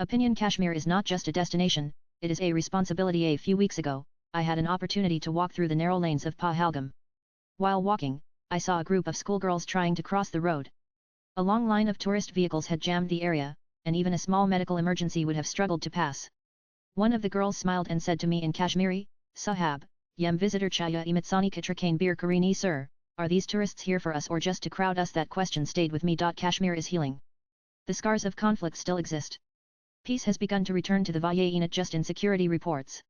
Opinion: Kashmir is not just a destination, it is a responsibility. A few weeks ago, I had an opportunity to walk through the narrow lanes of Pahalgam. While walking, I saw a group of schoolgirls trying to cross the road. A long line of tourist vehicles had jammed the area, and even a small medical emergency would have struggled to pass. One of the girls smiled and said to me in Kashmiri, "Sahab, yem visitor chaya imitsani katrakane bir karini sir, are these tourists here for us or just to crowd us?" That question stayed with me. Kashmir is healing. The scars of conflict still exist. Peace has begun to return to the valley, not just in security reports.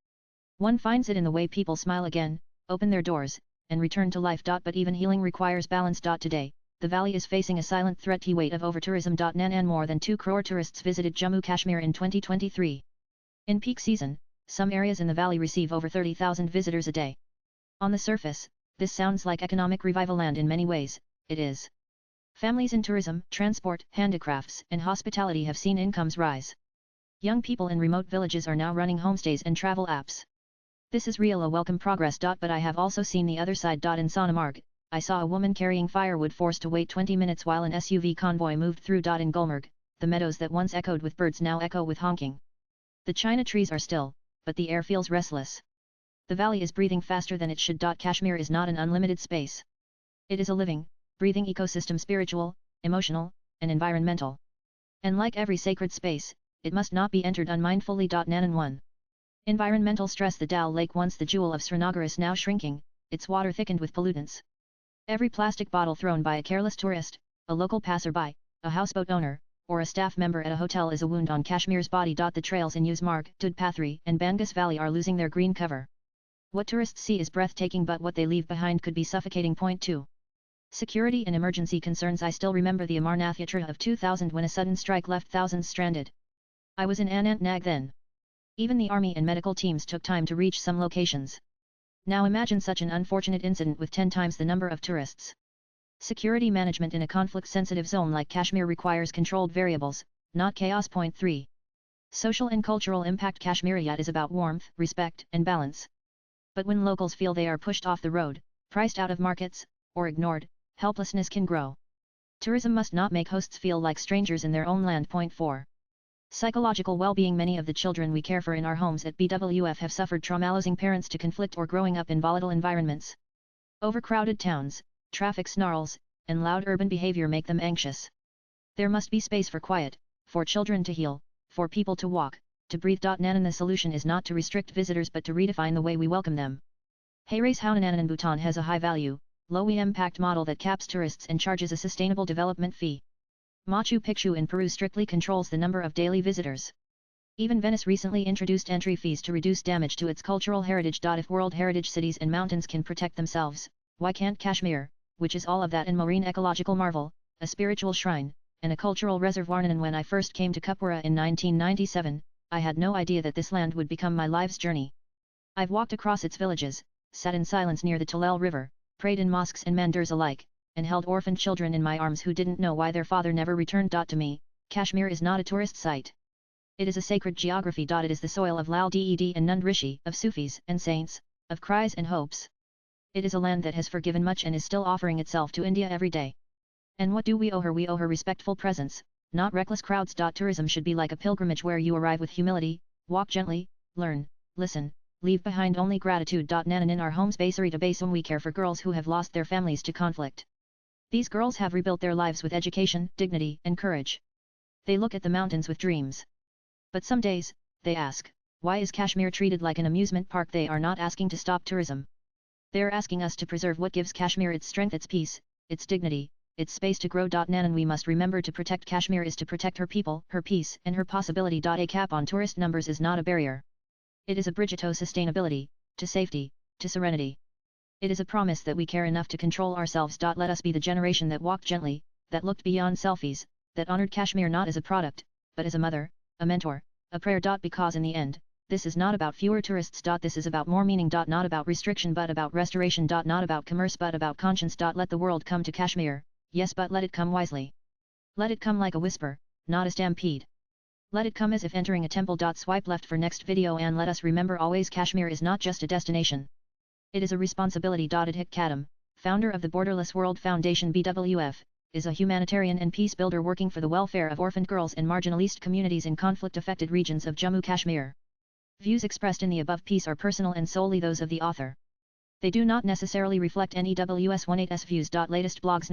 One finds it in the way people smile again, open their doors, and return to life. But even healing requires balance. Today, the valley is facing a silent threat. The weight of over-tourism. And more than 2 crore tourists visited Jammu Kashmir in 2023. In peak season, some areas in the valley receive over 30,000 visitors a day. On the surface, this sounds like economic revival, and in many ways, it is. Families in tourism, transport, handicrafts, and hospitality have seen incomes rise. Young people in remote villages are now running homestays and travel apps. This is real, a welcome progress. But I have also seen the other side. In Sonamarg, I saw a woman carrying firewood forced to wait 20 minutes while an SUV convoy moved through. In Gulmarg, the meadows that once echoed with birds now echo with honking. The China trees are still, but the air feels restless. The valley is breathing faster than it should. Kashmir is not an unlimited space. It is a living, breathing ecosystem, spiritual, emotional, and environmental. And like every sacred space, it must not be entered unmindfully. Nanan 1. Environmental stress. The Dal Lake, once the jewel of Srinagar, is now shrinking, its water thickened with pollutants. Every plastic bottle thrown by a careless tourist, a local passerby, a houseboat owner, or a staff member at a hotel is a wound on Kashmir's body. The trails in Usmarg, Dudpathri, and Bangas Valley are losing their green cover. What tourists see is breathtaking, but what they leave behind could be suffocating. Point 2. Security and emergency concerns. I still remember the Amarnath Yatra of 2000 when a sudden strike left thousands stranded. I was in Anantnag then. Even the army and medical teams took time to reach some locations. Now imagine such an unfortunate incident with 10 times the number of tourists. Security management in a conflict-sensitive zone like Kashmir requires controlled variables, not chaos. Point 3. Social and cultural impact. Kashmiriyat is about warmth, respect, and balance. But when locals feel they are pushed off the road, priced out of markets, or ignored, helplessness can grow. Tourism must not make hosts feel like strangers in their own land. Point 4. Psychological well-being. Many of the children we care for in our homes at BWF have suffered trauma, losing parents to conflict or growing up in volatile environments. Overcrowded towns, traffic snarls, and loud urban behavior make them anxious. There must be space for quiet, for children to heal, for people to walk, to breathe. Nanan, the solution is not to restrict visitors but to redefine the way we welcome them. Hayres Haunanan Bhutan has a high-value, low-impact model that caps tourists and charges a sustainable development fee. Machu Picchu in Peru strictly controls the number of daily visitors. Even Venice recently introduced entry fees to reduce damage to its cultural heritage. If World Heritage cities and mountains can protect themselves, why can't Kashmir, which is all of that, and marine ecological marvel, a spiritual shrine, and a cultural reservoir? And when I first came to Kupwara in 1997, I had no idea that this land would become my life's journey. I've walked across its villages, sat in silence near the Talel River, prayed in mosques and mandirs alike, and held orphaned children in my arms who didn't know why their father never returned. To me, Kashmir is not a tourist site. It is a sacred geography. It is the soil of Lal Ded and Nand Rishi, of Sufis and saints, of cries and hopes. It is a land that has forgiven much and is still offering itself to India every day. And what do we owe her? We owe her respectful presence, not reckless crowds. Tourism should be like a pilgrimage where you arrive with humility, walk gently, learn, listen, leave behind only gratitude. Nanan, in our homes Basarita Basum, we care for girls who have lost their families to conflict. These girls have rebuilt their lives with education, dignity, and courage. They look at the mountains with dreams. But some days, they ask, why is Kashmir treated like an amusement park? They are not asking to stop tourism. They are asking us to preserve what gives Kashmir its strength, its peace, its dignity, its space to grow. Nanan, we must remember to protect Kashmir is to protect her people, her peace, and her possibility. A cap on tourist numbers is not a barrier. It is a bridge to sustainability, to safety, to serenity. It is a promise that we care enough to control ourselves. Let us be the generation that walked gently, that looked beyond selfies, that honored Kashmir not as a product, but as a mother, a mentor, a prayer. Because in the end, this is not about fewer tourists. This is about more meaning. Not about restriction but about restoration. Not about commerce but about conscience. Let the world come to Kashmir, yes, but let it come wisely. Let it come like a whisper, not a stampede. Let it come as if entering a temple. Swipe left for next video, and let us remember always, Kashmir is not just a destination. It is a responsibility. Adhik Kadam, founder of the Borderless World Foundation BWF, is a humanitarian and peace builder working for the welfare of orphaned girls and marginalized communities in conflict-affected regions of Jammu Kashmir. Views expressed in the above piece are personal and solely those of the author. They do not necessarily reflect NEWS18's views. Latest blogs